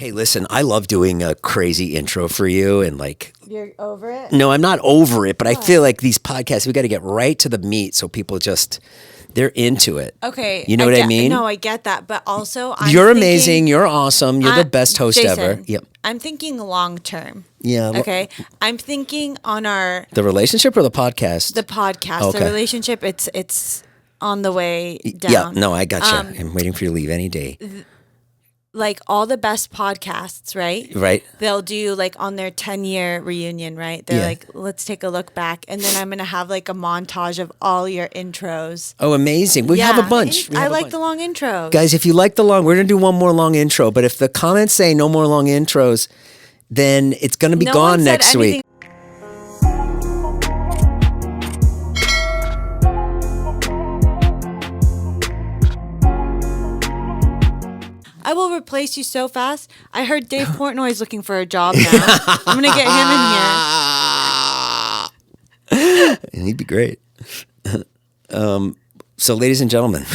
Hey, listen, I love doing a crazy intro for you and like. You're over it? No, I'm not over it, but I feel like these podcasts, we got to get right to the meat so people they're into it. Okay. You know what I mean? No, I get that. But also, You're amazing. You're awesome. You're the best host Jason, ever. Yep. I'm thinking long term. Yeah. Okay. I'm thinking on the relationship or the podcast? The podcast. Okay. The relationship, it's on the way down. Yeah. No, I got you. I'm waiting for you to leave any day. Like all the best podcasts, right? Right. They'll do like on their 10-year reunion, right? They're like, let's take a look back. And then I'm going to have like a montage of all your intros. Oh, amazing. We have a bunch. I like the long intros. Guys, if you like we're going to do one more long intro. But if the comments say no more long intros, then it's going to be gone next week. I will replace you so fast. I heard Dave Portnoy's looking for a job now. I'm going to get him in here. He'd be great. So, ladies and gentlemen,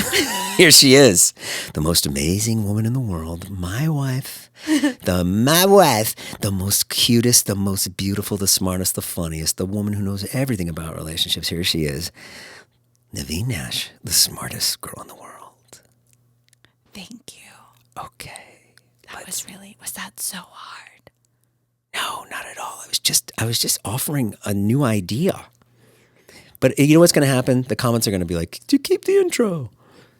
here she is, the most amazing woman in the world, my wife, the most cutest, the most beautiful, the smartest, the funniest, the woman who knows everything about relationships. Here she is, Nivine Nash, the smartest girl in the world. Thank you. Okay. Was that so hard? No, not at all. I was just offering a new idea. But you know what's going to happen? The comments are going to be like, "Do keep the intro."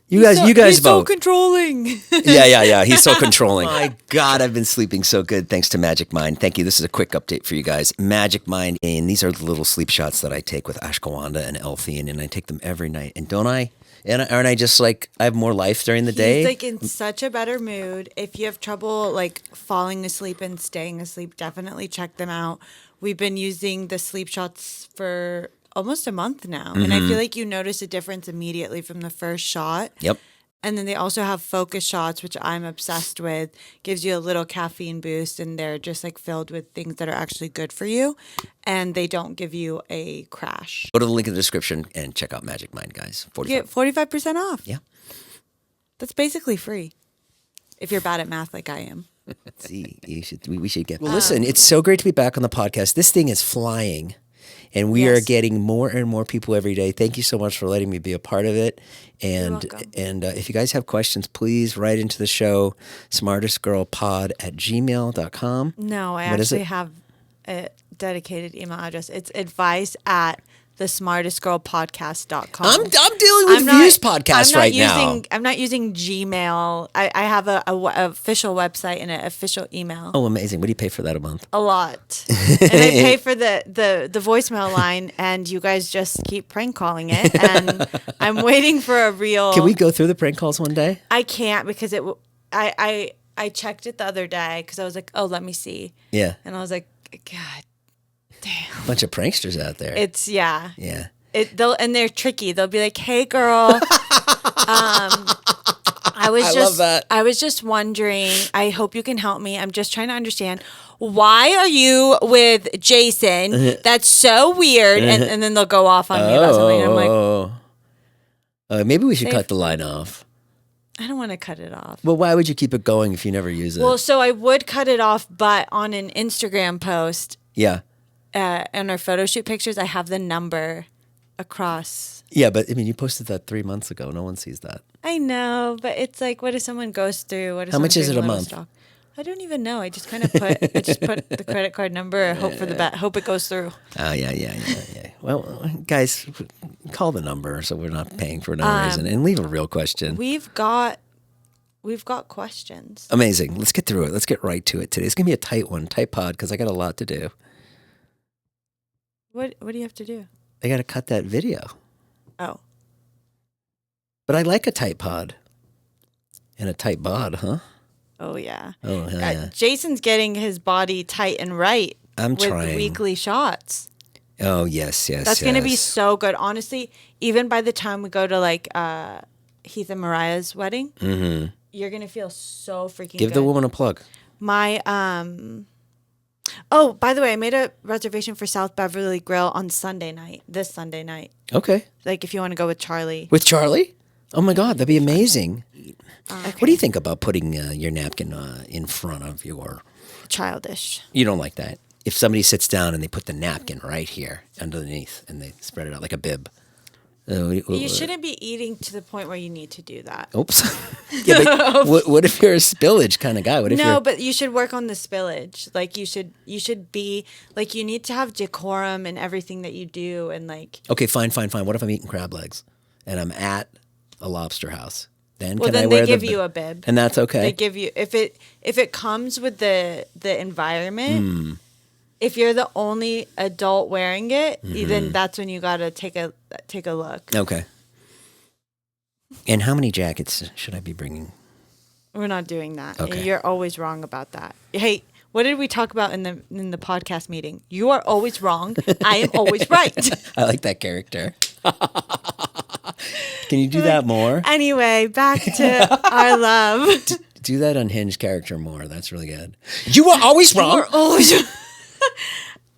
You guys he's vote. So controlling. Yeah. He's so controlling. My God, I've been sleeping so good thanks to Magic Mind. Thank you. This is a quick update for you guys. Magic Mind, and these are the little sleep shots that I take with ashwagandha and L-theanine, and I take them every night. And don't I? And aren't I just like, I have more life during the day? He's like in such a better mood. If you have trouble like falling asleep and staying asleep, definitely check them out. We've been using the sleep shots for almost a month now. Mm-hmm. And I feel like you notice a difference immediately from the first shot. Yep. And then they also have focus shots, which I'm obsessed with. Gives you a little caffeine boost, and they're just like filled with things that are actually good for you. And they don't give you a crash. Go to the link in the description and check out Magic Mind, guys. Get 45% off. Yeah. That's basically free. If you're bad at math like I am. See, we should get. Well, listen, it's so great to be back on the podcast. This thing is flying. And we are getting more and more people every day. Thank you so much for letting me be a part of it. And if you guys have questions, please write into the show, smartestgirlpod@gmail.com. No, I actually have a dedicated email address. It's advice@thesmartestgirlpodcast.com. I'm dealing with Views Podcast right now. I'm not using Gmail. I have a official website and an official email. Oh, amazing. What do you pay for that a month? A lot. And I pay for the voicemail line, and you guys just keep prank calling it. And I'm waiting for a real... Can we go through the prank calls one day? I can't because I checked it the other day because I was like, oh, let me see. Yeah. And I was like, God damn. A bunch of pranksters out there. Yeah. And they're tricky. They'll be like, "Hey, girl, I was just wondering. I hope you can help me. I'm just trying to understand. Why are you with Jason? That's so weird." And then they'll go off on me about something. And I'm like, maybe we should cut the line off. I don't want to cut it off. Well, why would you keep it going if you never use it? Well, so I would cut it off, but on an Instagram post. Yeah. In our photo shoot pictures, I have the number across. Yeah, but I mean, you posted that 3 months ago. No one sees that. I know, but it's like, what if someone goes through? How much is it a month? I don't even know. I just kind of put the credit card number. Hope for the best. Hope it goes through. Oh yeah. Well, guys, call the number so we're not paying for no reason, and leave a real question. We've got questions. Amazing. Let's get through it. Let's get right to it today. It's gonna be a tight pod because I got a lot to do. What do you have to do? I got to cut that video. Oh. But I like a tight pod. And a tight bod, huh? Oh, yeah. Oh, hell yeah. Jason's getting his body tight and right. I'm with trying. Weekly shots. Oh, yes. That's going to be so good. Honestly, even by the time we go to like Heath and Mariah's wedding, you're going to feel so freaking good. Give the woman a plug. My, oh, by the way, I made a reservation for South Beverly Grill on this Sunday night. Okay. Like if you want to go with Charlie. With Charlie? Oh my God, that'd be amazing. Okay. What do you think about putting your napkin in front of your... Childish. You don't like that? If somebody sits down and they put the napkin right here underneath and they spread it out like a bib. You shouldn't be eating to the point where you need to do that. Oops. Yeah, but what if you're a spillage kind of guy? What if No, but you should work on the spillage. Like you should be like, you need to have decorum in everything that you do, and like. Okay, fine. What if I'm eating crab legs and I'm at a lobster house? Then Well, can I then wear they give you a bib, and that's okay. They give you if it comes with the environment. If you're the only adult wearing it, then that's when you gotta take a look. Okay. And how many jackets should I be bringing? We're not doing that. Okay. You're always wrong about that. Hey, what did we talk about in the podcast meeting? You are always wrong. I am always right. I like that character. Can you do that more? Anyway, back to our love. Do that unhinged character more. That's really good. You are always wrong. You're always.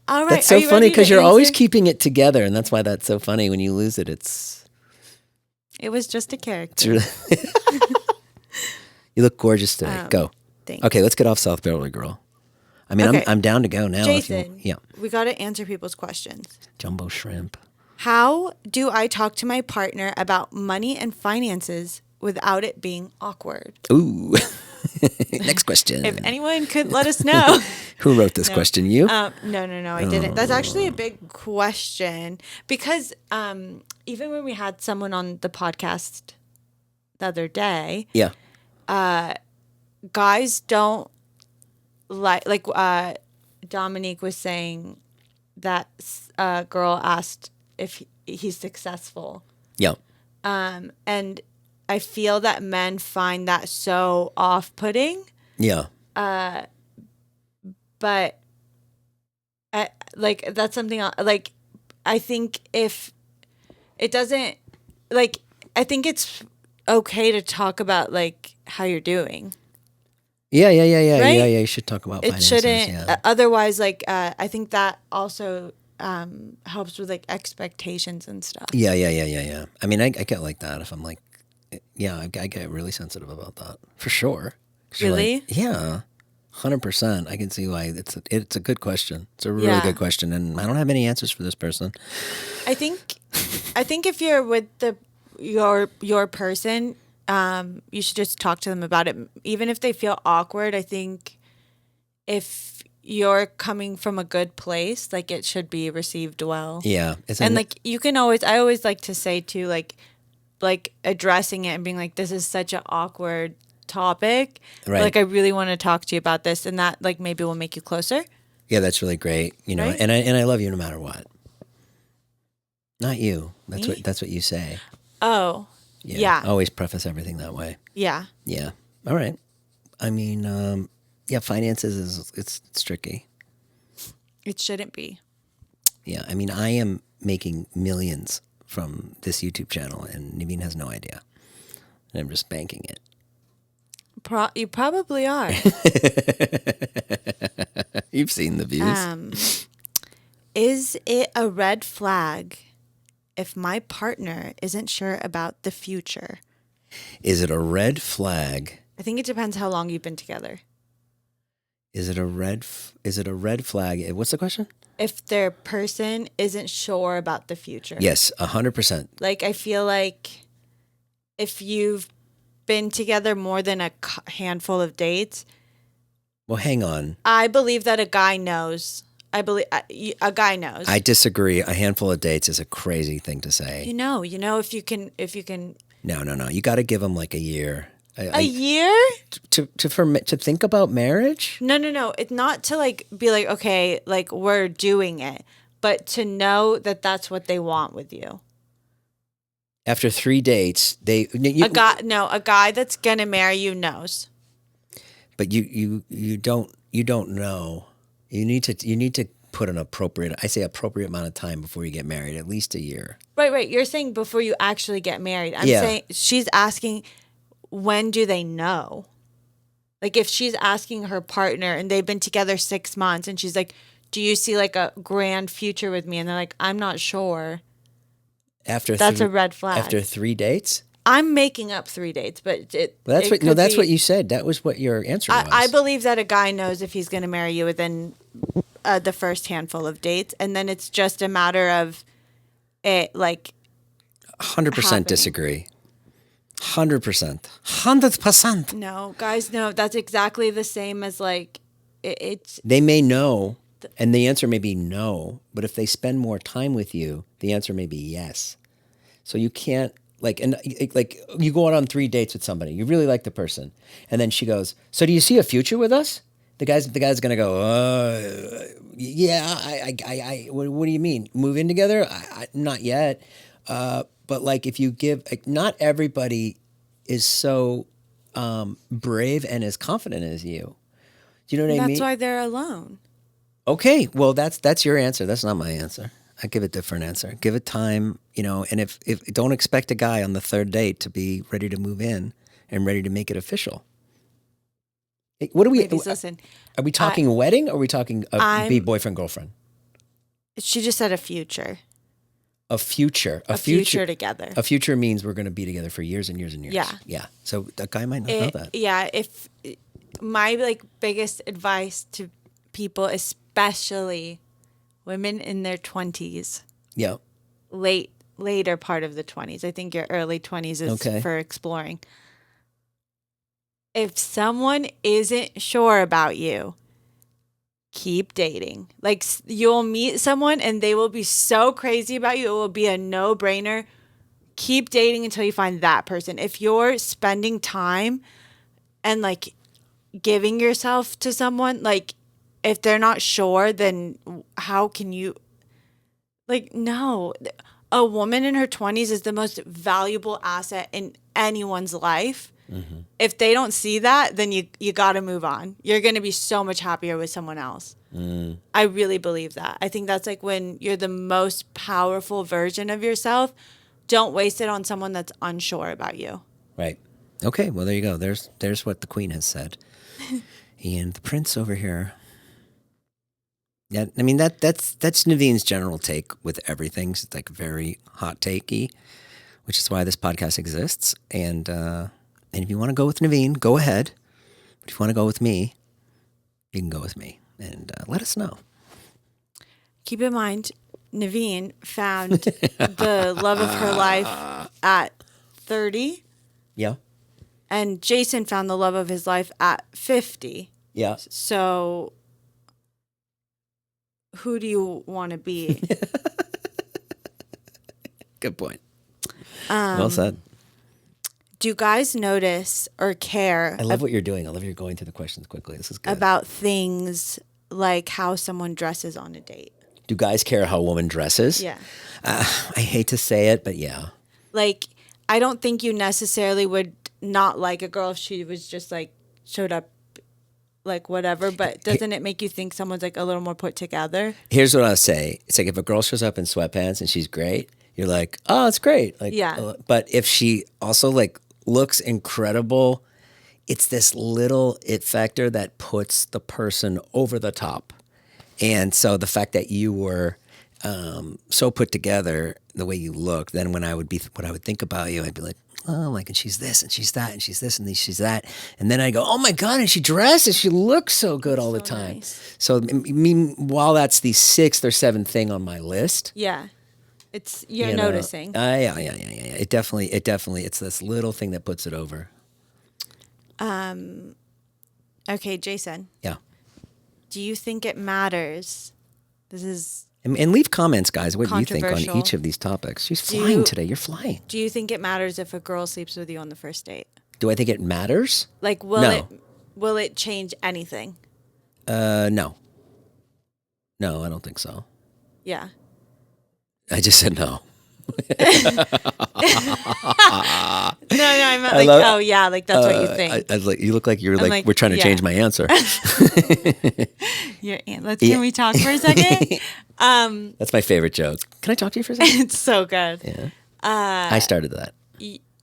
All right. That's so funny because you're always keeping it together, and that's why that's so funny. When you lose it, It was just a character. You look gorgeous today. Go. Thanks. Okay, let's get off South Beverly Girl. I mean, Okay. I'm down to go now. Jason, Yeah. we got to answer people's questions. Jumbo shrimp. How do I talk to my partner about money and finances without it being awkward? Ooh. Next question. If anyone could let us know. Who wrote this question? You? No, I didn't. That's actually a big question because even when we had someone on the podcast the other day, Yeah. guys don't like Dominique was saying that a girl asked if he's successful. Yeah. And I feel that men find that so off-putting. Yeah. But like that's something like I think if it doesn't like I think it's okay to talk about like how you're doing. Yeah. Right? Yeah. You should talk about It finances. shouldn't. Yeah. Otherwise, like I think that also helps with like expectations and stuff. Yeah. I mean, I get like that if I'm like, yeah, I get really sensitive about that for sure. 'Cause you're Really? like, yeah, 100%. I can see why it's a good question. It's a really good question, and I don't have any answers for this person. I think if you're with your person, you should just talk to them about it, even if they feel awkward. I think if you're coming from a good place, like it should be received well. Yeah, And like you can always, I always like to say too, like addressing it and being like, this is such an awkward topic. Right. Like I really want to talk to you about this, and that like maybe will make you closer. yeah, that's really great. You know, Right? and I love you no matter what. Not you. That's Me? what you say. Oh, yeah. I always preface everything that way. Yeah. Yeah. All right. I mean, yeah, finances is it's tricky. It shouldn't be. Yeah. I mean, I am making millions from this YouTube channel, and Nivine has no idea. And I'm just banking it. You probably are. You've seen the views. Is it a red flag if my partner isn't sure about the future? Is it a red flag? I think it depends how long you've been together. Is it a red flag? What's the question? If their person isn't sure about the future. Yes, 100%. Like, I feel like if you've been together more than a handful of dates. Well, hang on. I believe that a guy knows. I believe a guy knows. I disagree. A handful of dates is a crazy thing to say. You know, if you can. No. You got to give them like a year. A year? To think about marriage? No. It's not to like be like, okay, like we're doing it, but to know that that's what they want with you. After 3 dates, a guy that's gonna marry you knows. But you don't know. You need to put an appropriate amount of time before you get married, at least a year. Right. You're saying before you actually get married. I'm Yeah. saying she's asking, when do they know? Like if she's asking her partner and they've been together 6 months and she's like, do you see like a grand future with me? And they're like, I'm not sure. That's a red flag. After 3 dates? I'm making up 3 dates, but That's what you said. That was what your answer was. I believe that a guy knows if he's going to marry you within the first handful of dates, and then it's just a matter of it, like 100% happening. disagree. 100%. No, guys, no, that's exactly the same as like it's. They may know, and the answer may be no, but if they spend more time with you, the answer may be yes. So you can't like you go out on 3 dates with somebody, you really like the person, and then she goes, "So do you see a future with us?" The guy's gonna go, "Yeah, what do you mean? Move in together? Not yet." But like if you give, like, not everybody is so brave and as confident as you. Do you know what I mean? That's why they're alone. Okay, well that's your answer. That's not my answer. I give a different answer. Give it time, and if don't expect a guy on the 3rd date to be ready to move in and ready to make it official. What do we? Ladies, listen. Are we talking wedding or are we talking be boyfriend girlfriend? She just said a future. A future together. A future means we're going to be together for years and years and years. Yeah. So that guy might not know that. Yeah. If my biggest advice to people, especially women in their 20s. Yeah. Later part of the 20s. I think your early 20s is for exploring. If someone isn't sure about you, keep dating. Like, you'll meet someone and they will be so crazy about you. It will be a no-brainer. Keep dating until you find that person. If you're spending time and like giving yourself to someone, like if they're not sure, then how can you, like, no. A woman in her 20s is the most valuable asset in anyone's life. Mm-hmm. If they don't see that, then you got to move on. You're going to be so much happier with someone else. I really believe that. I think that's like when you're the most powerful version of yourself. Don't waste it on someone that's unsure about you. Right. Okay. Well, there you go. There's what the queen has said. And the prince over here. Yeah. I mean, that's Nivene's general take with everything. It's like very hot takey, which is why this podcast exists. And if you want to go with Nivine, go ahead. But if you want to go with me, you can go with me. And let us know. Keep in mind, Nivine found the love of her life at 30. Yeah. And Jason found the love of his life at 50. Yeah. So who do you want to be? Good point. Well said. Do guys notice or care? I love what you're doing. I love you're going through the questions quickly. This is good. About things like how someone dresses on a date. Do guys care how a woman dresses? Yeah. I hate to say it, but yeah. Like, I don't think you necessarily would not like a girl if she was just like showed up like whatever, but doesn't it make you think someone's like a little more put together? Here's what I'll say. It's like if a girl shows up in sweatpants and she's great, you're like, oh, it's great. Like, yeah. But if she also like looks incredible, it's this little it factor that puts the person over the top. And so the fact that you were so put together, the way you look, then what I would think about you, I'd be like, oh, like, and she's this, and she's that, and she's this, and she's that. And then I go, oh my God, and she dresses, she looks so good all the time. Nice. So while that's the 6th or 7th thing on my list. Yeah. It's, you're noticing. Yeah. It definitely, it's this little thing that puts it over. Okay, Jason. Yeah. Do you think it matters? This is and leave comments, guys, what you think on each of these topics. She's flying today. You're flying. Do you think it matters if a girl sleeps with you on the first date? Do I think it matters? Like, will it change anything? No. No, I don't think so. Yeah. I just said no. No, I meant like, oh yeah, like that's what you think. I was like, you look like you're like, we're trying to change my answer. Can we talk for a second? That's my favorite joke. Can I talk to you for a second? It's so good. Yeah. I started that.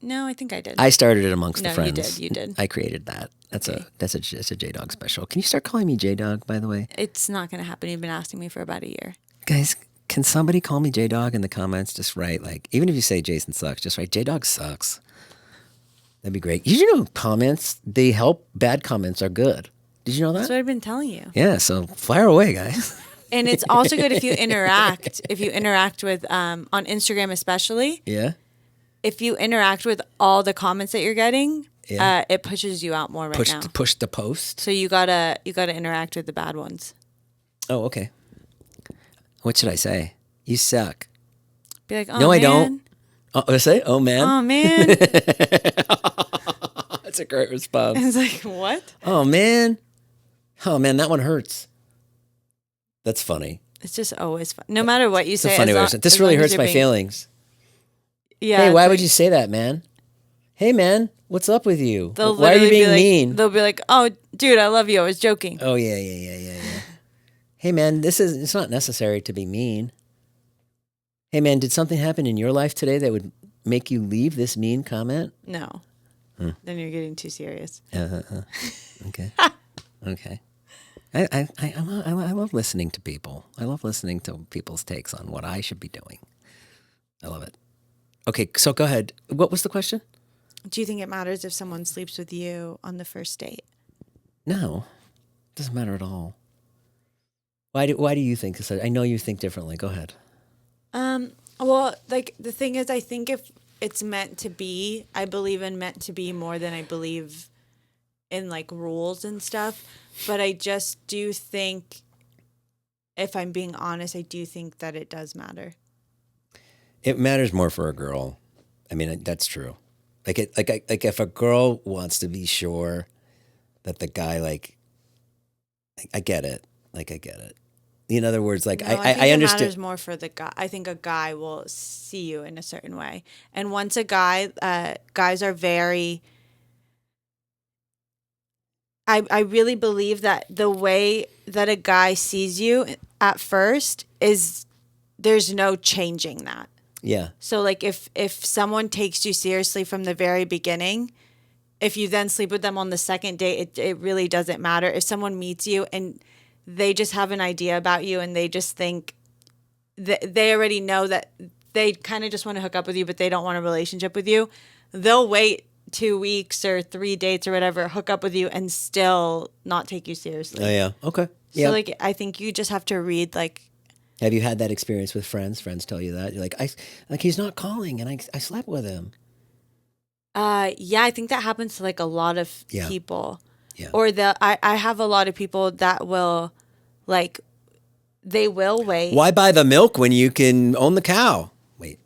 No, I think I did. I started it amongst the friends. You did. I created that. That's a J-Dog special. Can you start calling me J-Dog, by the way? It's not going to happen. You've been asking me for about a year. Guys, can somebody call me J-Dog in the comments? Just write, like, even if you say Jason sucks, just write J-Dog sucks. That'd be great. You know, comments, they help. Bad comments are good. Did you know that? That's what I've been telling you. Yeah, so fire away, guys. And it's also good if you interact. If you interact with, on Instagram especially, Yeah? if you interact with all the comments that you're getting, Yeah. it pushes you out more now. Push the post? So you gotta interact with the bad ones. Oh, okay. What should I say? You suck. Be like, oh, No, man. I don't. Oh, what did I say? Oh, man. Oh, man. That's a great response. It's like, what? Oh, man. Oh, man, that one hurts. That's funny. It's just always fun. No matter what you It's say. a funny way of saying, this really hurts my feelings. Yeah. Hey, why would you say that, man? Hey, man, what's up with you? They'll Why are you literally being be like, mean? They'll be like, oh, dude, I love you. I was joking. Oh, yeah. Hey, man, it's not necessary to be mean. Hey, man, did something happen in your life today that would make you leave this mean comment? No. Then you're getting too serious. Okay. Okay. I love listening to people. I love listening to people's takes on what I should be doing. I love it. Okay, so go ahead. What was the question? Do you think it matters if someone sleeps with you on the first date? No, it doesn't matter at all. Why do you think this? I know you think differently. Go ahead. Well, like the thing is, I think if it's meant to be, I believe in meant to be more than I believe in like rules and stuff. But I just do think, if I'm being honest, I do think that it does matter. It matters more for a girl. I mean, that's true. Like if a girl wants to be sure that the guy, like, I get it. Like, I get it. In other words, like, No, I think I it understand. matters more for the guy. I think a guy will see you in a certain way. And once a guy, guys are very, I really believe that the way that a guy sees you at first is there's no changing that. Yeah. So like if someone takes you seriously from the very beginning, if you then sleep with them on the second date, it really doesn't matter. If someone meets you and they just have an idea about you and they just think that they already know that they kind of just want to hook up with you, but they don't want a relationship with you, they'll wait 2 weeks or 3 dates or whatever, hook up with you and still not take you seriously. Oh, yeah. Okay. So Yeah. like, I think you just have to read like, Have you had that experience with friends? Friends tell you that? You're like, he's not calling and I slept with him. yeah, I think that happens to like a lot of Yeah. people. Yeah. Or I have a lot of people that will like, they will wait. Why buy the milk when you can own the cow? Wait.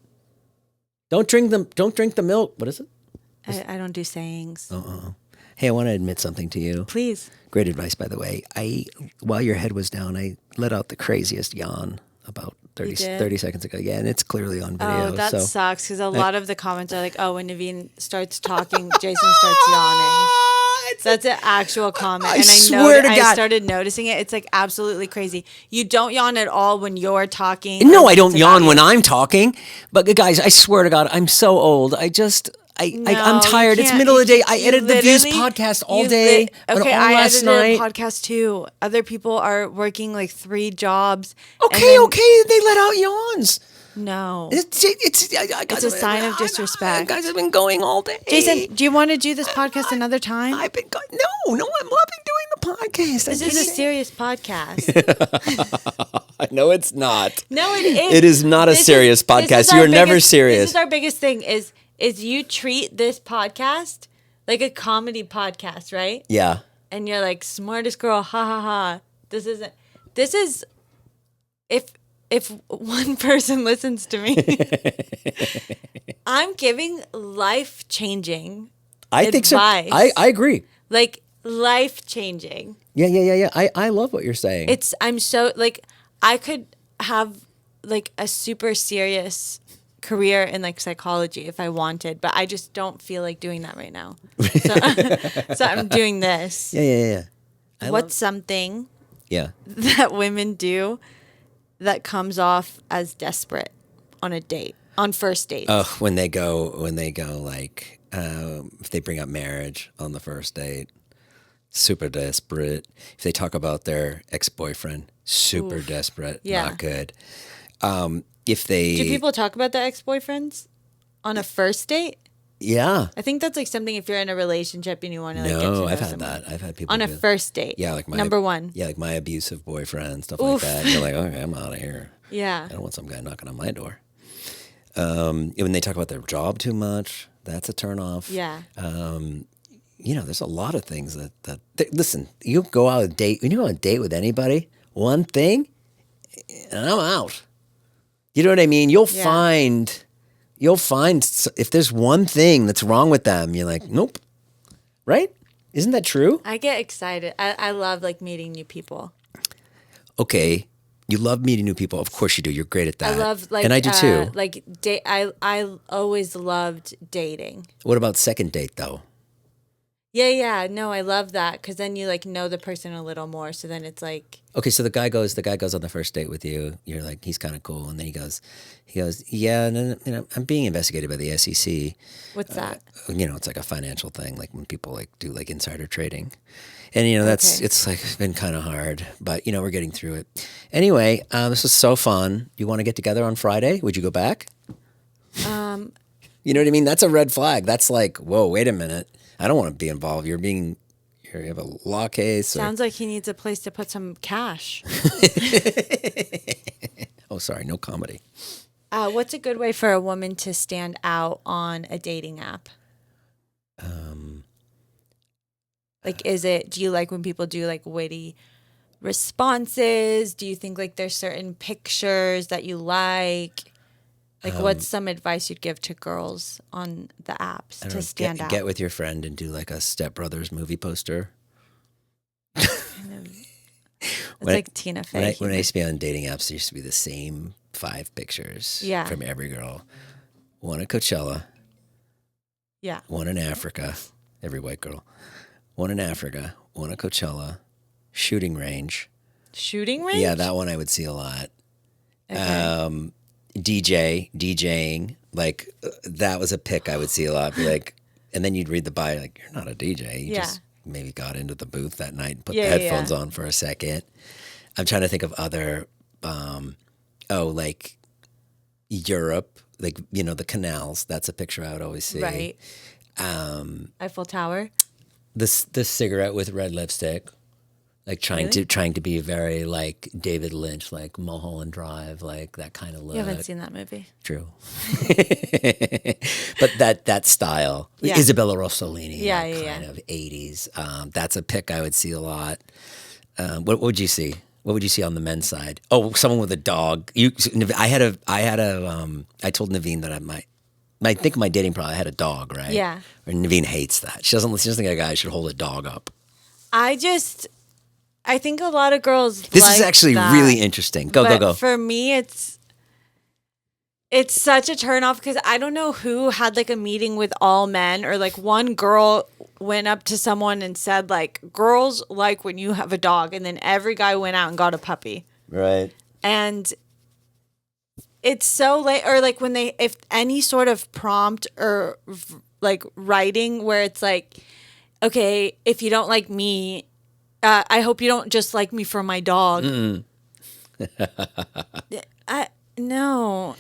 Don't drink the milk. What is it? I don't do sayings. Hey, I want to admit something to you. Please. Great advice, by the way. While your head was down, I let out the craziest yawn about 30 seconds ago. Yeah, and it's clearly on video. Oh, that so. sucks because a lot of the comments are like, oh, when Nivine starts talking, Jason starts yawning. That's an actual comment. I swear to God. I started noticing it. It's like absolutely crazy. You don't yawn at all when you're talking. No, I don't yawn when I'm talking. But guys, I swear to God, I'm so old. I'm tired. It's middle of the day. I edited the Views podcast all day. Okay, all I last edited night. a podcast too. Other people are working like 3 jobs. Okay. They let out yawns. No. It's a sign of disrespect. Guys, I've been going all day. Jason, do you want to do this podcast another time? I've been going. No, I'm loving doing the podcast. This is a serious podcast. No, it's not. No, it is. It is not a serious podcast. You are never serious. This is our biggest thing is you treat this podcast like a comedy podcast, right? Yeah. And you're like, smartest girl, ha ha ha. This is if one person listens to me, I'm giving life-changing I think so. I agree. Like life-changing. Yeah. I love what you're saying. I'm so like I could have like a super serious career in like psychology if I wanted, but I just don't feel like doing that right now. So I'm doing this. Yeah. What's something Yeah. that women do that comes off as desperate on a date, on first date? Oh, when they go like if they bring up marriage on the first date, super desperate. If they talk about their ex-boyfriend, super desperate, Yeah. not good. If they Do people talk about their ex-boyfriends on a first date? Yeah. I think that's like something if you're in a relationship and you want to like get to No, know I've had someone. that. I've had people On a do- first date. Yeah, like my number one. Yeah, like my abusive boyfriend, stuff Oof. like that. And you're like, okay, I'm out of here. Yeah. I don't want some guy knocking on my door. When they talk about their job too much, that's a turnoff. Yeah. There's a lot of things listen, you go out on a date, when you go on a date with anybody, one thing, and I'm out. You know what I mean? You'll find if there's one thing that's wrong with them, you're like, nope. Right? Isn't that true? I get excited. I love like meeting new people. Okay. You love meeting new people. Of course you do. You're great at that. I love like, and I do too. Like I always loved dating. What about second date though? Yeah. No, I love that because then you like know the person a little more. So then it's like, Okay, so the guy goes on the first date with you. You're like, he's kind of cool, and then he goes, yeah, no, I'm being investigated by the SEC. what's that? It's like a financial thing, like when people like do like insider trading, and it's like been kind of hard, but we're getting through it. Anyway, this was so fun. You want to get together on Friday? Would you go back? You know what I mean? That's a red flag. That's like, whoa, wait a minute. I don't want to be involved. You have a law case. Sounds like he needs a place to put some cash. Oh, sorry, no comedy. What's a good way for a woman to stand out on a dating app? Do you like when people do like witty responses? Do you think like there's certain pictures that you like? Like what's some advice you'd give to girls on the apps to stand out? Get with your friend and do like a Step Brothers movie poster. It's like Tina Fey. When I used to be on dating apps, there used to be the same 5 pictures from every girl. One at Coachella. Yeah. One in Africa. Every white girl. One in Africa. One at Coachella. Shooting range. Shooting range? Yeah, that one I would see a lot. Okay. DJing, like that was a pick I would see a lot. Be like, and then you'd read the bio, like you're not a DJ. You just maybe got into the booth that night and put the headphones on for a second. I'm trying to think of other, like Europe, like the canals. That's a picture I would always see. Right. Eiffel Tower. The cigarette with red lipstick. Like trying to be very like David Lynch, like Mulholland Drive, like that kind of look. You haven't seen that movie. True. But that style, Isabella Rossellini, kind of 80s. That's a pick I would see a lot. What would you see? What would you see on the men's side? Oh, someone with a dog. I told Nivine that I think my dating problem, I had a dog, right? Yeah. Or Nivine hates that. She doesn't think a guy should hold a dog up. I think a lot of girls. This is actually really interesting. Go. For me, it's such a turnoff because I don't know who had like a meeting with all men or like one girl went up to someone and said like girls like when you have a dog, and then every guy went out and got a puppy. Right. And it's so late, or like when if any sort of prompt or like writing where it's like, okay, if you don't like me. I hope you don't just like me for my dog. I don't.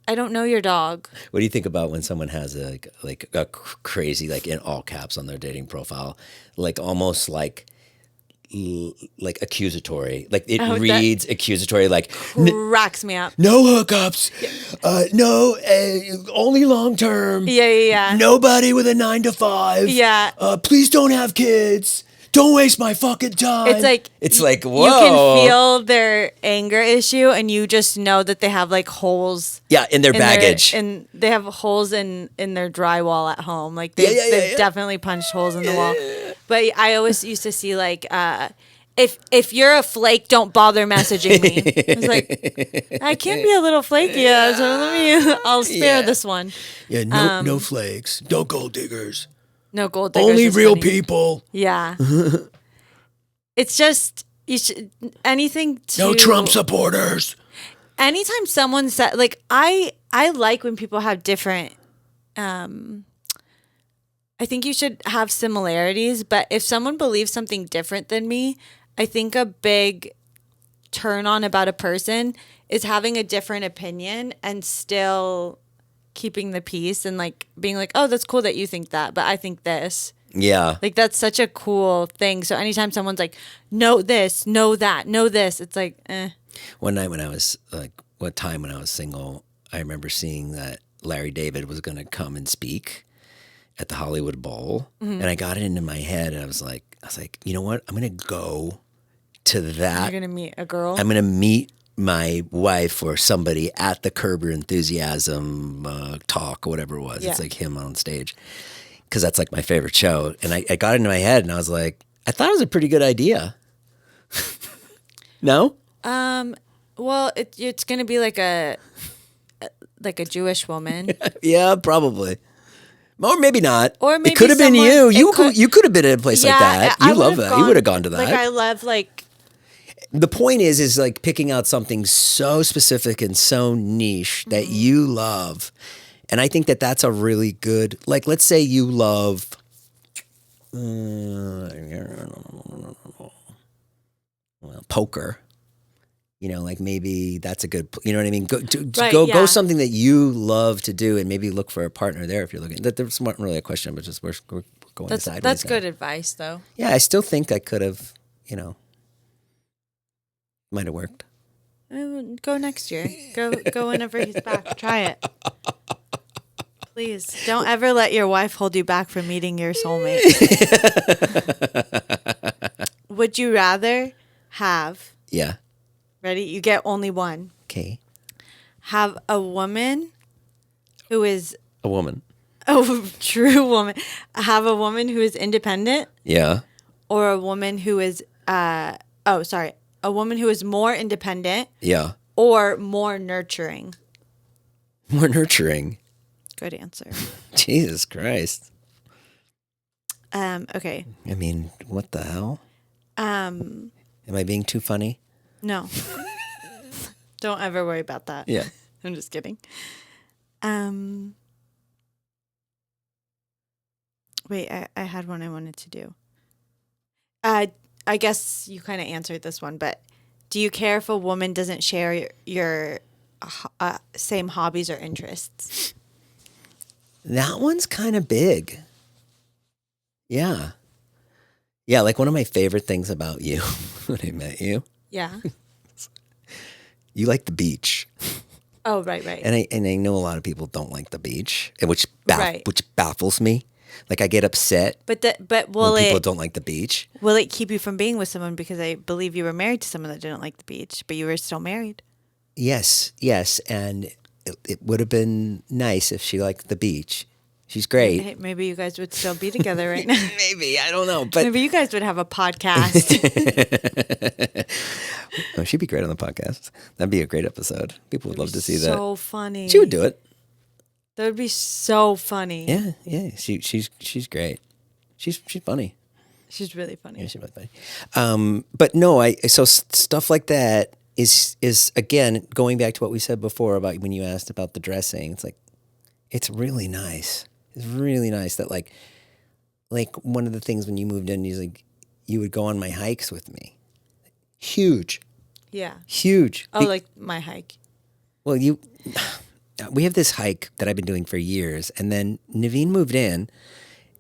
I don't know your dog. What do you think about when someone has a crazy, like in all caps on their dating profile, like almost like accusatory, like it reads accusatory, like cracks me up. No hookups, no, only long term. Yeah. Nobody with a 9 to 5. Yeah. Please don't have kids. Don't waste my fucking time. It's like whoa. You can feel their anger issue, and you just know that they have like holes. Yeah, in their baggage, and they have holes in their drywall at home. Like they've definitely punched holes in the wall. But I always used to see like, if you're a flake, don't bother messaging me. I was like, I can be a little flaky, so I'll spare this one. Yeah, no flakes, no gold diggers. No gold diggers. Only real people. Yeah. It's just anything to no Trump supporters. Anytime someone said like I like when people have different I think you should have similarities, but if someone believes something different than me, I think a big turn on about a person is having a different opinion and still keeping the peace and like being like, oh, that's cool that you think that, but I think this. Yeah. Like that's such a cool thing. So anytime someone's like, no this, no that, no this, it's like, eh. One night when I was when I was single, I remember seeing that Larry David was going to come and speak at the Hollywood Bowl, and I got it into my head, and I was like, you know what? I'm going to go to that. You're gonna meet a girl. I'm going to meet my wife or somebody at the Curb Your Enthusiasm talk or whatever it was. Yeah. It's like him on stage. Because that's like my favorite show. And I got it into my head and I was like, I thought it was a pretty good idea. No? Well, it's gonna be like a Jewish woman. Yeah, probably. Or maybe not. Or maybe it could have been you. You could have been in a place like that. You love that. You would have gone to that. Like I love like. The point is like picking out something so specific and so niche that you love. And I think that that's a really good, like, let's say you love, poker. You know, like maybe that's a good, you know what I mean? Go something that you love to do and maybe look for a partner there if you're looking. That's not really a question, but just we're going sideways. That's good advice, though. Yeah, I still think I could have, might have worked. Go next year. Go whenever he's back. Try it. Please don't ever let your wife hold you back from meeting your soulmate. Would you rather have? Yeah. Ready? You get only one. Okay. Have a woman who is a woman. A true woman. Have a woman who is independent. Yeah. Or a woman who is a woman who is more independent. Yeah. Or more nurturing. More nurturing. Good answer. Jesus Christ. Okay. I mean, what the hell? Am I being too funny? No. Don't ever worry about that. Yeah. I'm just kidding. Wait, I had one I wanted to do. I guess you kind of answered this one, but do you care if a woman doesn't share your same hobbies or interests? That one's kind of big. Yeah. Yeah, like one of my favorite things about you when I met you. Yeah. You like the beach. Oh, right. And I know a lot of people don't like the beach, which baffles me. Like I get upset. But when people don't like the beach. Will it keep you from being with someone because I believe you were married to someone that didn't like the beach, but you were still married? Yes, and it would have been nice if she liked the beach. She's great. Hey, maybe you guys would still be together right now. Maybe, I don't know. But maybe you guys would have a podcast. Oh, she'd be great on the podcast. That'd be a great episode. People would love to see that. So funny. She would do it. That would be so funny. Yeah. She's great. She's funny. She's really funny. Yeah, she's really funny. But no, so stuff like that is again going back to what we said before about when you asked about the dressing. It's like it's really nice. It's really nice that like one of the things when you moved in, you would go on my hikes with me. Huge. Yeah. Huge. Oh, like my hike. Well, we have this hike that I've been doing for years, and then Nivine moved in,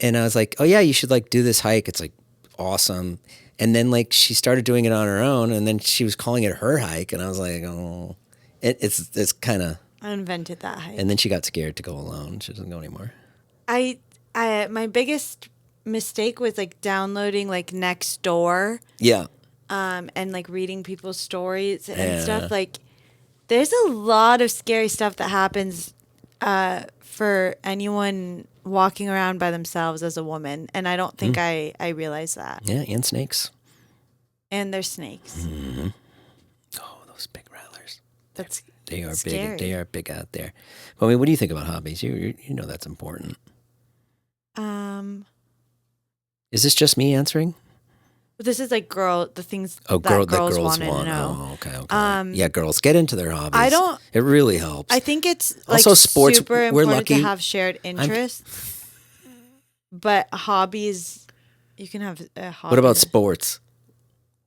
and I was like, oh yeah, you should like do this hike. It's like awesome. And then like she started doing it on her own, and then she was calling it her hike, and I was like, oh, it's kind of. I invented that hike. And then she got scared to go alone. She doesn't go anymore. My biggest mistake was like downloading like Nextdoor. Yeah. And like reading people's stories and stuff. Like, there's a lot of scary stuff that happens for anyone walking around by themselves as a woman, and I don't think I realize that. Yeah, and snakes. And there's snakes. Mm-hmm. Oh, those big rattlers. They are scary. Big. They are big out there. Well, I mean, what do you think about hobbies? You know that's important. Is this just me answering? This is like the things that girls want to Oh, know. okay. Yeah, girls, get into their hobbies. It really helps. I think it's like also sports. Super we're important lucky to have shared interests. But hobbies, you can have a hobby. What about sports?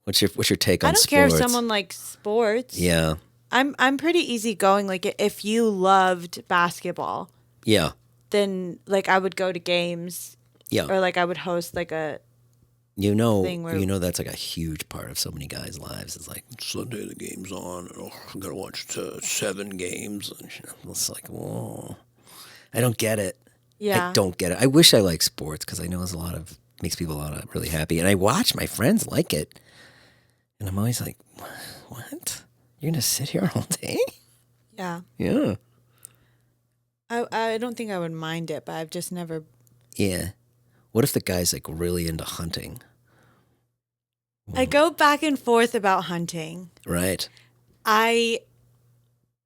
What's your take on sports? I don't care if someone likes sports. Yeah. I'm pretty easygoing. Like if you loved basketball, Yeah. then like I would go to games Yeah. or like I would host like a You know, thing where that's like a huge part of so many guys' lives. It's like Sunday the game's on. Oh, I gotta watch 7 games. And it's like, whoa, I don't get it. I yeah. don't get it. I wish I liked sports because I know it's makes people really happy. And I watch my friends like it, and I'm always like, what? You're gonna sit here all day? Yeah. Yeah. I don't think I would mind it, but I've just never. Yeah. What if the guy's like really into hunting? I go back and forth about hunting. Right. I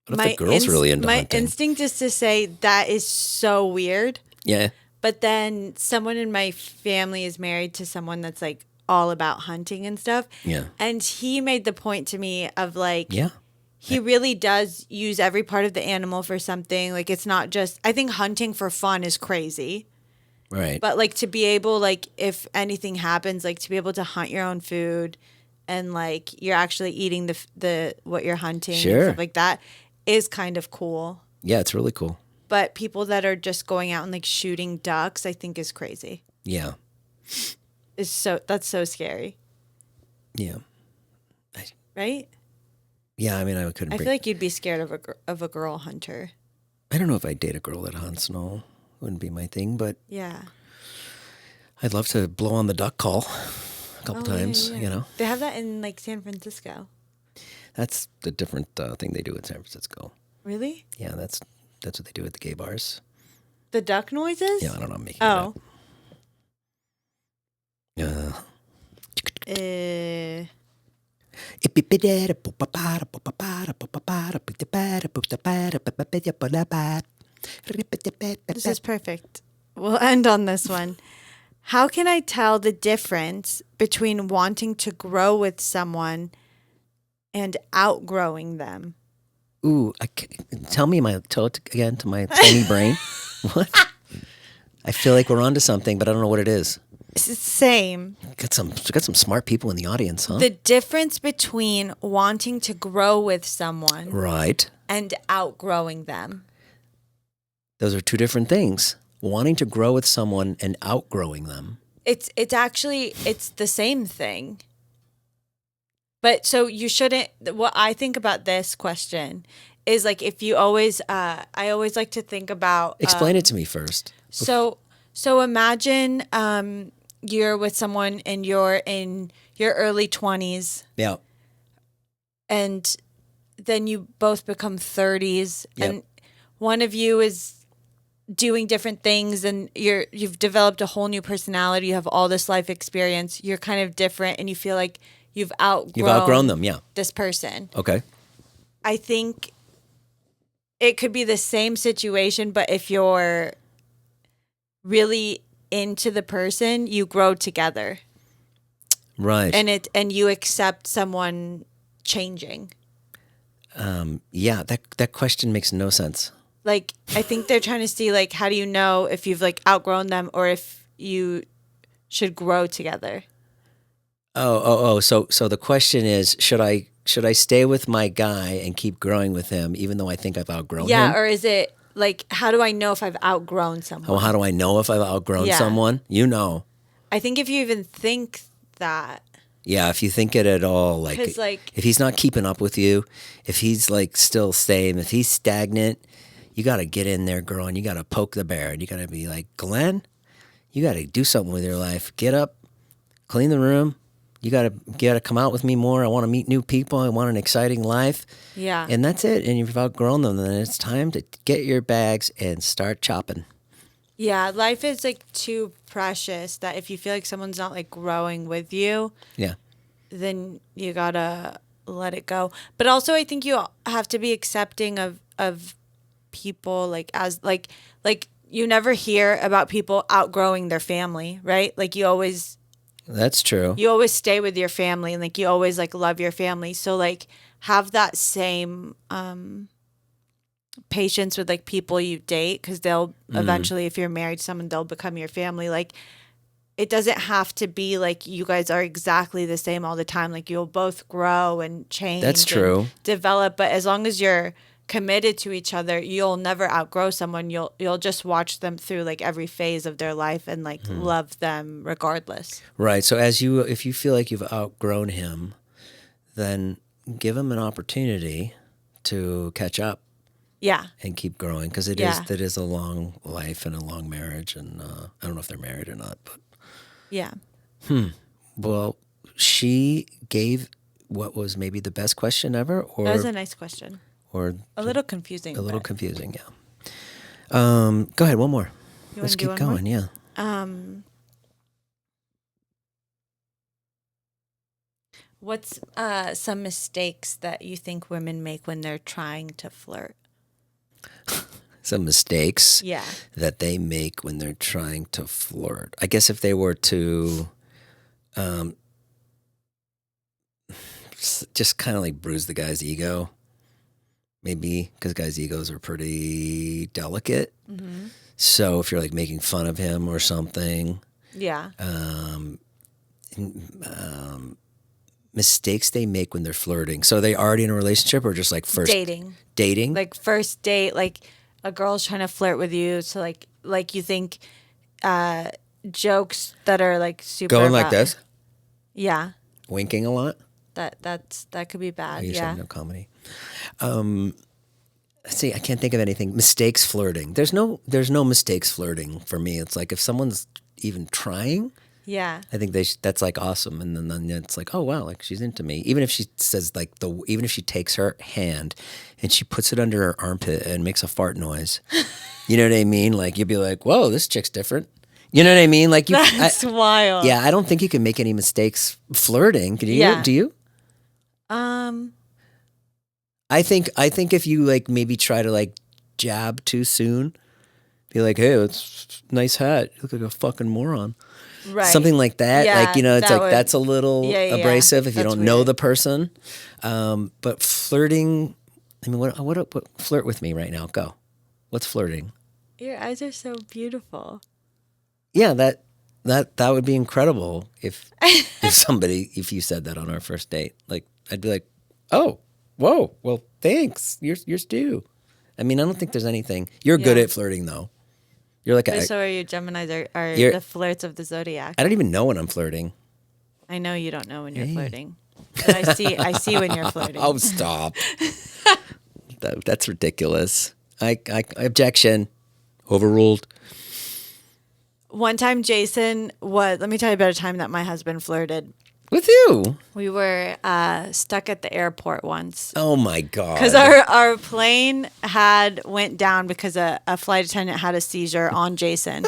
What if the girl's really into my hunting? instinct is to say that is so weird. Yeah. But then someone in my family is married to someone that's like all about hunting and stuff. Yeah. And he made the point to me of like, Yeah. he really does use every part of the animal for something. Like it's not just, I think hunting for fun is crazy. Right. But like to be able, like if anything happens, like to be able to hunt your own food and like you're actually eating the what you're hunting and Sure. stuff like that is kind of cool. Yeah, it's really cool. But people that are just going out and like shooting ducks, I think is crazy. Yeah. That's so scary, Yeah. right? Yeah, I mean, I couldn't I bring... feel like you'd be scared of a girl hunter. I don't know if I'd date a girl that hunts. No, wouldn't be my thing, but Yeah. I'd love to blow on the duck call a couple Oh, yeah, times, yeah. you know. They have that in like San Francisco. That's the different thing they do in San Francisco. Really? Yeah, that's what they do at the gay bars. The duck noises? Yeah, I don't know, I'm making Oh. it up. This is perfect. We'll end on this one. How can I tell the difference between wanting to grow with someone and outgrowing them? Ooh, tell it again to my tiny brain. What? I feel like we're onto something, but I don't know what it is. It's the same. Got some smart people in the audience, huh? The difference between wanting to grow with someone Right. and outgrowing them. Those are two different things. Wanting to grow with someone and outgrowing them. It's actually the same thing. But so you shouldn't. What I think about this question is like if you always. I always like to think about. Explain it to me first. So imagine you're with someone and you're in your early 20s. Yeah. And then you both become 30s, Yep. and one of you is doing different things, and you've developed a whole new personality. You have all this life experience. You're kind of different, and you feel like you've outgrown them, yeah. this person. Okay. I think it could be the same situation, but if you're really into the person, you grow together. Right. And you accept someone changing. Yeah, that question makes no sense. Like, I think they're trying to see, like, how do you know if you've, like, outgrown them or if you should grow together? Oh. So the question is, should I stay with my guy and keep growing with him even though I think I've outgrown him? Yeah, or is it, like, how do I know if I've outgrown someone? Oh, how do I know if I've outgrown Yeah. someone? You know. I think if you even think that. Yeah, if you think it at all, like, 'Cause, like- if he's not keeping up with you, if he's like still same, if he's stagnant, you got to get in there, girl, and you got to poke the bear, and you got to be like, Glenn, you got to do something with your life. Get up, clean the room. You got to come out with me more. I want to meet new people. I want an exciting life. Yeah. And that's it. And you've outgrown them. Then it's time to get your bags and start chopping. Yeah, life is, like, too precious that if you feel like someone's not, like, growing with you, Yeah. then you gotta let it go. But also, I think you have to be accepting of people, like, as like you never hear about people outgrowing their family, right? Like That's true. you always stay with your family, and like you always like love your family. So like have that same patience with like people you date, because they'll eventually, if you're married to someone, they'll become your family. Like it doesn't have to be like you guys are exactly the same all the time. Like you'll both grow and change. That's true. And develop, but as long as you're committed to each other, you'll never outgrow someone. You'll just watch them through like every phase of their life and like love them regardless. Right. So if you feel like you've outgrown him, then give him an opportunity to catch up. Yeah. And keep growing, because it is a long life and a long marriage, and I don't know if they're married or not, but yeah. Well, she gave what was maybe the best question ever, or That was a nice question, or a little confusing. Confusing, yeah. Go ahead, one more. Let's keep going. Yeah. What's some mistakes that you think women make when they're trying to flirt? Some mistakes Yeah. that they make when they're trying to flirt. I guess if they were to just kind of like bruise the guy's ego, maybe, because guys' egos are pretty delicate. Mm-hmm. So if you're like making fun of him or something. Yeah. Mistakes they make when they're flirting. So are they already in a relationship, or just like first dating? Like first date, like a girl's trying to flirt with you. So like you think jokes that are like super going like this. Yeah. Winking a lot. That could be bad. You yeah. said no comedy. See, I can't think of anything. Mistakes flirting. There's no mistakes flirting for me. It's like if someone's even trying. Yeah. I think that's like awesome, and then it's like, oh wow, like she's into me. Even if she says like even if she takes her hand and she puts it under her armpit and makes a fart noise, you know what I mean? Like you'd be like, whoa, this chick's different. You know what I mean? Like that's wild. Yeah, I don't think you can make any mistakes flirting. Can you? Yeah. Do you? I think if you like maybe try to like jab too soon, be like, hey, it's nice hat. You look like a fucking moron. Right. Something like that. Yeah, like, it's like that's a little abrasive if you don't know the person. But flirting, I mean, what flirt with me right now. Go. What's flirting? Your eyes are so beautiful. Yeah, that would be incredible if you said that on our first date. Like I'd be like, "Oh, whoa. Well, thanks. Yours too." I mean, I don't think there's anything. You're good at flirting though. You're like so are you. Geminis are the flirts of the zodiac. I don't even know when I'm flirting. I know you don't know when you're flirting. But I see when you're flirting. Oh, stop. That's ridiculous. I objection. Overruled. One time let me tell you about a time that my husband flirted. With you? We were stuck at the airport once. Oh my God. Because our plane went down because a flight attendant had a seizure on Jason.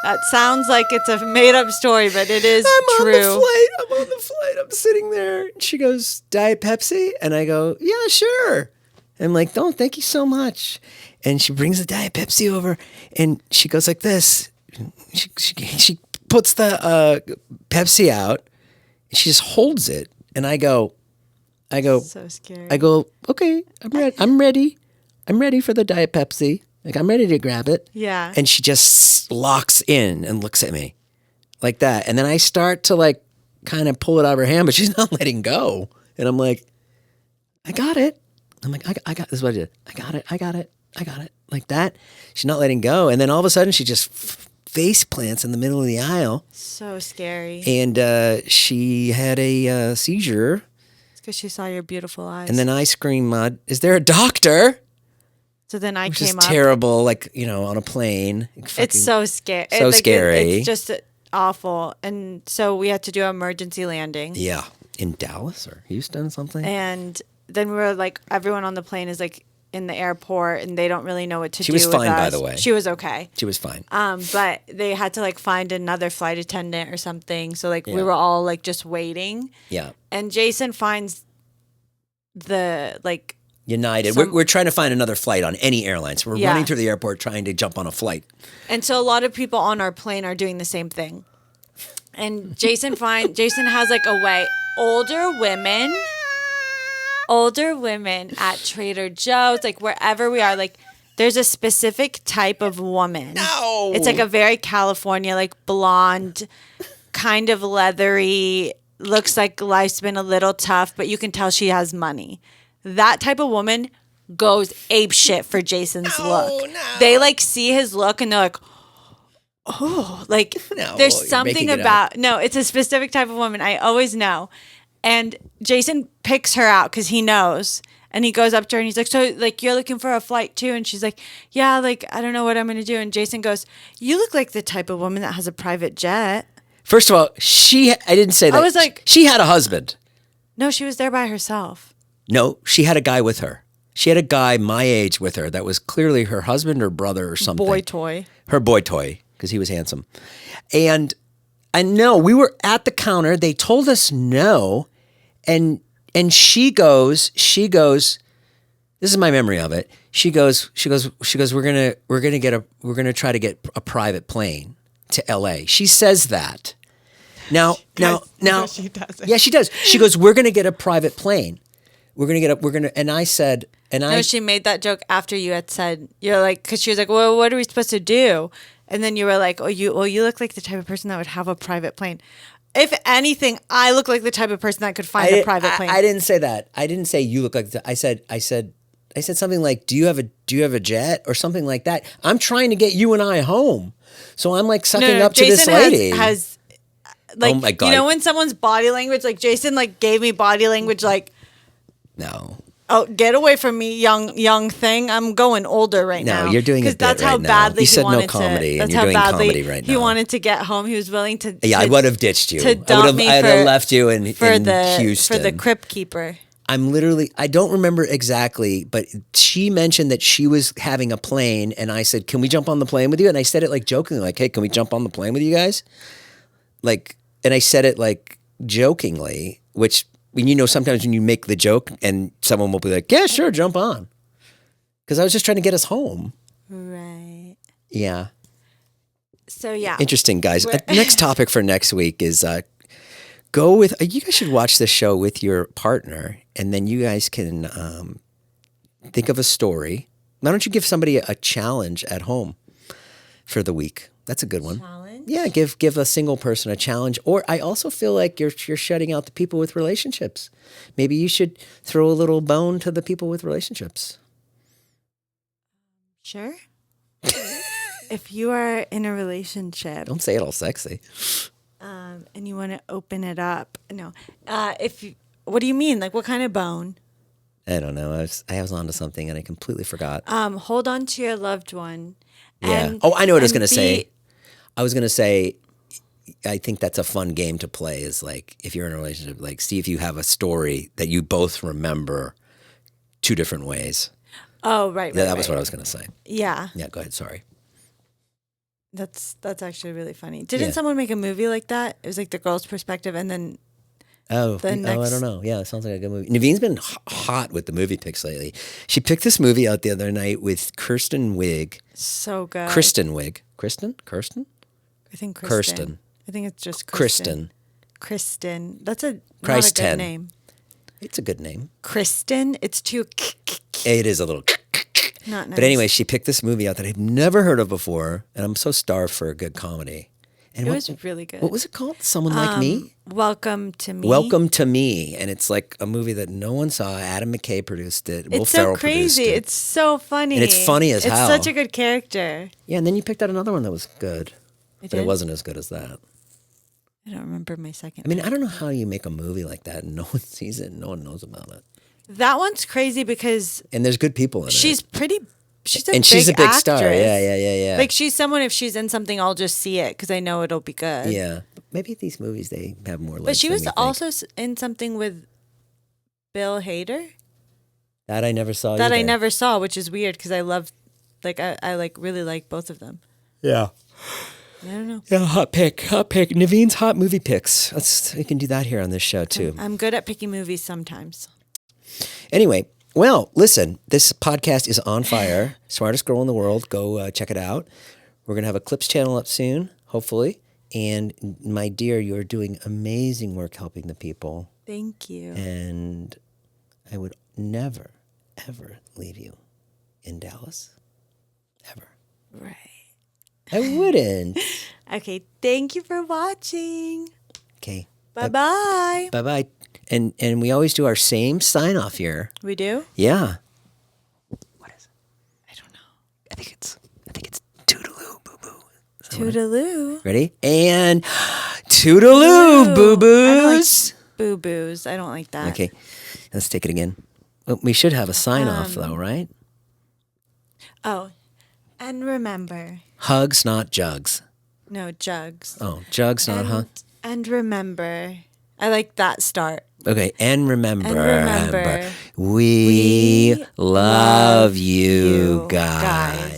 That sounds like it's a made up story, but it is true. I'm on the flight. I'm sitting there. She goes, Diet Pepsi? And I go, yeah, sure. I'm like, oh, thank you so much. And she brings the Diet Pepsi over and she goes like this. She puts the Pepsi out. She just holds it, and I go. So scary. I go, okay, I'm ready. I'm ready for the Diet Pepsi. Like I'm ready to grab it. Yeah. And she just locks in and looks at me, like that. And then I start to like kind of pull it out of her hand, but she's not letting go. And I'm like, I got it. I'm like, I got this. Is what I did. I got it. Like that. She's not letting go, and then all of a sudden she just face plants in the middle of the aisle. So scary. And she had a seizure. It's because she saw your beautiful eyes. And then I screamed, is there a doctor? So then I Which came is up. Terrible, like, on a plane. It's so scary. So scary. It's just awful. And so we had to do an emergency landing. Yeah. In Dallas or Houston or something. And then we were like, everyone on the plane is like, in the airport, and they don't really know what to do. She was fine, with us. by the way. She was okay. She was fine. But they had to like find another flight attendant or something. So like we were all like just waiting. Yeah. And Jason finds the like United. We're trying to find another flight on any airline. So we're running through the airport trying to jump on a flight. And so a lot of people on our plane are doing the same thing. And Jason has like a way. Older women at Trader Joe's, like wherever we are, like there's a specific type of woman. No. It's like a very California, like blonde, kind of leathery, looks like life's been a little tough, but you can tell she has money. That type of woman goes ape shit for Jason's look. No. They like see his look and they're like, oh, like No, there's you're something making it about, no, it's a specific type of woman. I always know. And Jason picks her out because he knows. And he goes up to her and he's like, so like, you're looking for a flight too? And she's like, yeah, like, I don't know what I'm going to do. And Jason goes, you look like the type of woman that has a private jet. First of all, I didn't say that. I was like, she had a husband. No, she was there by herself. No, she had a guy with her. She had a guy my age with her that was clearly her husband or brother or something. Boy toy. Her boy toy, because he was handsome. And no, we were at the counter. They told us no. And she goes, this is my memory of it. She goes, we're gonna try to get a private plane to LA. She says that. Now, she doesn't. Yeah, she does. She goes, we're gonna get a private plane. And I said, No, she made that joke after you had said, you're like, because she was like, well, what are we supposed to do? And then you were like, you look like the type of person that would have a private plane. If anything, I look like the type of person that could find a private plane. I didn't say that. I didn't say you look like that. I said something like, do you have a jet or something like that? I'm trying to get you and I home. So I'm like sucking up to this lady. Has like, oh my God. You know when someone's body language, like Jason like gave me body language like, no. Oh, get away from me, young thing. I'm going older right now. No, you're doing it because that's right how now. badly You said he wanted no comedy, to. and That's you're how doing badly comedy right he now. wanted to get home. He was willing to. Yeah, I would have ditched you. To dump me I'd have left you in Houston for the crypt keeper. I don't remember exactly, but she mentioned that she was having a plane, and I said, "Can we jump on the plane with you?" And I said it like jokingly, like, "Hey, can we jump on the plane with you guys?" Like, and I said it like jokingly, which. Sometimes when you make the joke and someone will be like, yeah, sure, jump on. Because I was just trying to get us home. Right. Yeah. So, yeah. Interesting, guys. Next topic for next week is you guys should watch this show with your partner, and then you guys can think of a story. Why don't you give somebody a challenge at home for the week? That's a good one. Challenge? Yeah, give a single person a challenge. Or I also feel like you're shutting out the people with relationships. Maybe you should throw a little bone to the people with relationships. Sure. If you are in a relationship, don't say it all sexy. And you want to open it up, no. What do you mean? Like, what kind of bone? I don't know. I was onto something and I completely forgot. Hold on to your loved one. Yeah. I know what I was going to say. I was going to say, I think that's a fun game to play is like, if you're in a relationship, like see if you have a story that you both remember two different ways. Oh, right. Yeah, that was what I was going to say. Yeah. Yeah, go ahead. Sorry. That's actually really funny. Didn't someone make a movie like that? It was like the girl's perspective and then I don't know. Yeah, it sounds like a good movie. Navene's been hot with the movie picks lately. She picked this movie out the other night with Kristen Wiig. So good. Kristen Wiig. Kirsten? I think Kristen. Kirsten. I think it's just Kristen. Kristen. That's not a Christ good 10. name. It's a good name. Kristen. It's too. It is a little. Not nice. But anyway, she picked this movie out that I've never heard of before, and I'm so starved for a good comedy. And it was really good. What was it called? Someone Like Me? Welcome to Me. Welcome to Me. And it's like a movie that no one saw. Adam McKay produced it. Will Ferrell so crazy. produced it. It's so funny. And it's funny as hell. It's such a good character. Yeah, and then you picked out another one that was good. But it wasn't as good as that. I don't remember my second. I mean, I don't know how you make a movie like that and no one sees it and no one knows about it. That one's crazy because... And there's good people in it. She's pretty... She's a big actress. Star. Yeah. Like she's someone, if she's in something, I'll just see it because I know it'll be good. Yeah. Maybe these movies, they have more legs. But she was than also in something with Bill Hader. That I never saw That either. I never saw, which is weird because I love, like, I like really like both of them. Yeah. I don't know. Yeah, hot pick. Navene's hot movie picks. We can do that here on this show too. I'm good at picking movies sometimes. Anyway, well, listen, this podcast is on fire. Smartest girl in the world. Go check it out. We're going to have a Clips channel up soon, hopefully. And my dear, you're doing amazing work helping the people. Thank you. And I would never, ever leave you in Dallas. Ever. Right. I wouldn't. Okay, thank you for watching. Okay. Bye-bye. Bye-bye. And we always do our same sign-off here. We do? Yeah. I think it's toodaloo, boo boo. Toodaloo. Ready? And toodaloo, boo boos. Boo boos. I don't like that. Okay, let's take it again. Well, we should have a sign off though, right? Oh, and remember. Hugs, not jugs. No, jugs. Oh, jugs, not hugs. And remember. I like that start. Okay, and remember. And remember. We love you guys.